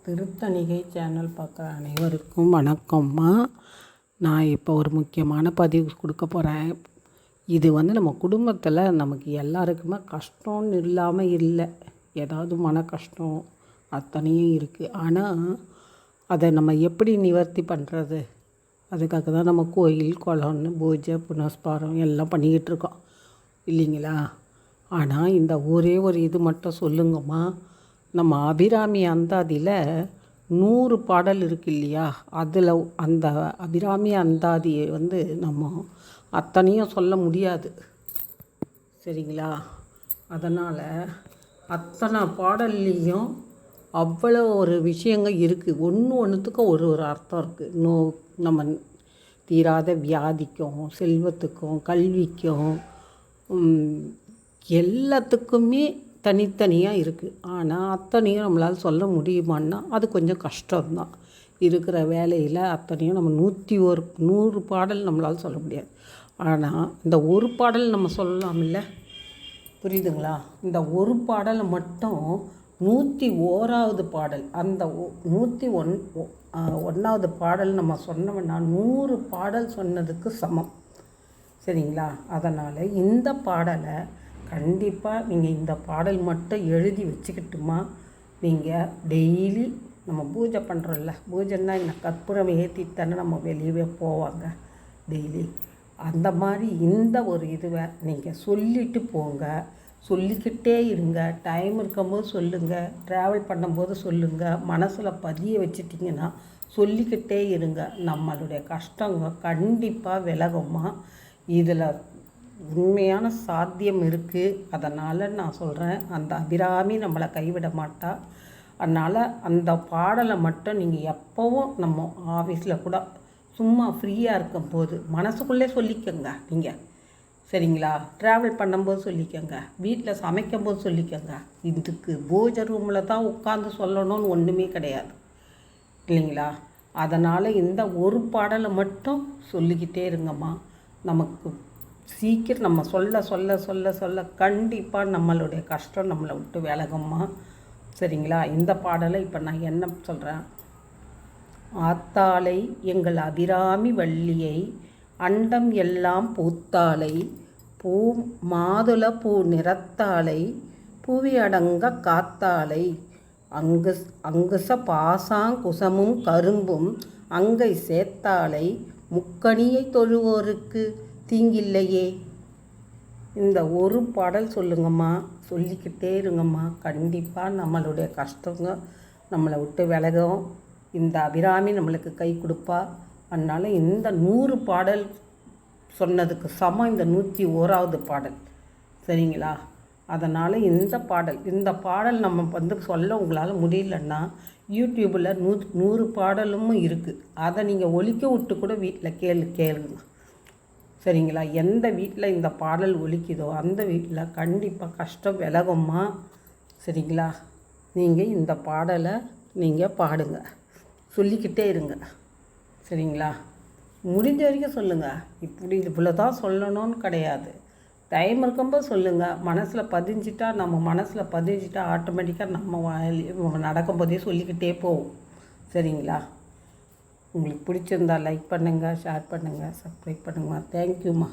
Thiruthanigai channel பார்க்குற அனைவருக்கும் வணக்கம்மா. நான் இப்போ ஒரு முக்கியமான பதிவு கொடுக்க போகிறேன். இது நம்ம குடும்பத்தில் நமக்கு எல்லாருக்குமே கஷ்டம்னு இல்லாமல் இல்லை. ஏதாவது மன கஷ்டம் அத்தனையும் இருக்குது. ஆனால் அதை நம்ம எப்படி நிவர்த்தி பண்ணுறது? அதுக்காக தான் நம்ம கோயில் குளம்னு பூஜை புனஸ்காரம் எல்லாம் பண்ணிக்கிட்டு இருக்கோம் இல்லைங்களா? ஆனால் இந்த ஒரே ஒரு இது மட்டும் சொல்லுங்கம்மா. நம்ம அபிராமி அந்தாதியில் 100 பாடல் இருக்கு இல்லையா? அதில் அந்த அபிராமி அந்தாதியை நம்ம அத்தனையும் சொல்ல முடியாது, சரிங்களா? அதனால் அத்தனை பாடல்லையும் அவ்வளோ ஒரு விஷயங்கள் இருக்குது. ஒன்றுத்துக்கும் ஒரு அர்த்தம் இருக்குது. நம்ம தீராத வியாதிக்கும், செல்வத்துக்கும், கல்விக்கும், எல்லாத்துக்குமே தனித்தனியாக இருக்குது. ஆனால் அத்தனையும் நம்மளால் சொல்ல முடியுமான்னா அது கொஞ்சம் கஷ்டம்தான். இருக்கிற வேலையில் அத்தனையும் நம்ம 100 பாடல் நம்மளால் சொல்ல முடியாது. ஆனால் இந்த ஒரு பாடல் நம்ம சொல்லலாமில்ல, புரியுதுங்களா? இந்த ஒரு பாடலை மட்டும் 101வது பாடல், அந்த 101வது பாடல் நம்ம சொன்னோம்னா 100 பாடல் சொன்னதுக்கு சமம், சரிங்களா? அதனால் இந்த பாடலை கண்டிப்பாக நீங்கள் இந்த பாடல் மட்டும் எழுதி வச்சுக்கிட்டுமா, நீங்கள் டெய்லி நம்ம பூஜை பண்ணுறோம்ல, பூஜைன்னா என்ன, கற்பூரம் ஏற்றித்தானே நம்ம வெளியே போவாங்க டெய்லி. அந்த மாதிரி இந்த ஒரு இதுவை நீங்கள் சொல்லிட்டு போங்க, சொல்லிக்கிட்டே இருங்க. டைம் இருக்கும்போது சொல்லுங்கள், ட்ராவல் பண்ணும்போது சொல்லுங்கள், மனசில் பதிய வச்சிட்டிங்கன்னா சொல்லிக்கிட்டே இருங்க. நம்மளுடைய கஷ்டங்க கண்டிப்பாக விலகுமா. இதில் உண்மையான சாத்தியம் இருக்குது. அதனால் நான் சொல்கிறேன், அந்த அபிராமி நம்மளை கைவிட மாட்டா. அதனால் அந்த பாடலை மட்டும் நீங்கள் எப்போவும் நம்ம ஆஃபீஸில் கூட சும்மா ஃப்ரீயாக இருக்கும்போது மனசுக்குள்ளே சொல்லிக்கோங்க நீங்கள், சரிங்களா? ட்ராவல் பண்ணும்போது சொல்லிக்கோங்க, வீட்டில் சமைக்கும்போது சொல்லிக்கோங்க. இதுக்கு பூஜை ரூமில் தான் உட்காந்து சொல்லணும்னு ஒன்றுமே கிடையாது, இல்லைங்களா? அதனால் இந்த ஒரு பாடலை மட்டும் சொல்லிக்கிட்டே இருங்கம்மா. நமக்கு சீக்கிரம் நம்ம சொல்ல சொல்ல சொல்ல சொல்ல கண்டிப்பாக நம்மளுடைய கஷ்டம் நம்மளை விட்டு விலகும்மா, சரிங்களா? இந்த பாடலை இப்போ நான் என்ன சொல்கிறேன், ஆத்தாளை எங்கள் அபிராமி வள்ளியை அண்டம் எல்லாம் பூத்தாளை பூ மாதுள பூ நிறத்தாளை புவி அடங்க காத்தாளை அங்குச பாசாங்குசமும் கரும்பும் அங்கை சேர்த்தாளை முக்கணியை தொழுவோருக்கு தீங்கில்லையே. இந்த ஒரு பாடல் சொல்லுங்கம்மா, சொல்லிக்கிட்டே இருங்கம்மா. கண்டிப்பாக நம்மளுடைய கஷ்டங்க நம்மளை விட்டு விலகும். இந்த அபிராமி நம்மளுக்கு கை கொடுப்பா. அதனால் இந்த 100 பாடல் சொன்னதுக்கு சமம் இந்த 101வது பாடல், சரிங்களா? அதனால் இந்த பாடல் நம்ம சொல்ல உங்களால் முடியலன்னா யூடியூப்பில் 100 பாடலும் இருக்குது. அதை நீங்கள் ஒலிக்க விட்டு கூட வீட்டில் கேளுங்க, சரிங்களா? எந்த வீட்டில் இந்த பாடல் ஒலிக்குதோ அந்த வீட்டில் கண்டிப்பாக கஷ்டம் விலகும்மா, சரிங்களா? நீங்கள் இந்த பாடலை நீங்கள் பாடுங்க, சொல்லிக்கிட்டே இருங்க, சரிங்களா? முடிஞ்ச வரைக்கும் சொல்லுங்கள். இவ்வளோ தான் சொல்லணும்னு கிடையாது. டைம் இருக்கும்போது சொல்லுங்கள். நம்ம மனசில் பதிஞ்சிட்டா ஆட்டோமேட்டிக்காக நம்ம நடக்கும்போதே சொல்லிக்கிட்டே போவோம், சரிங்களா? உங்களுக்கு பிடிச்சிருந்தா லைக் பண்ணுங்கள், ஷேர் பண்ணுங்கள், சப்ஸ்கிரைப் பண்ணுங்கம்மா. தேங்க்யூம்மா.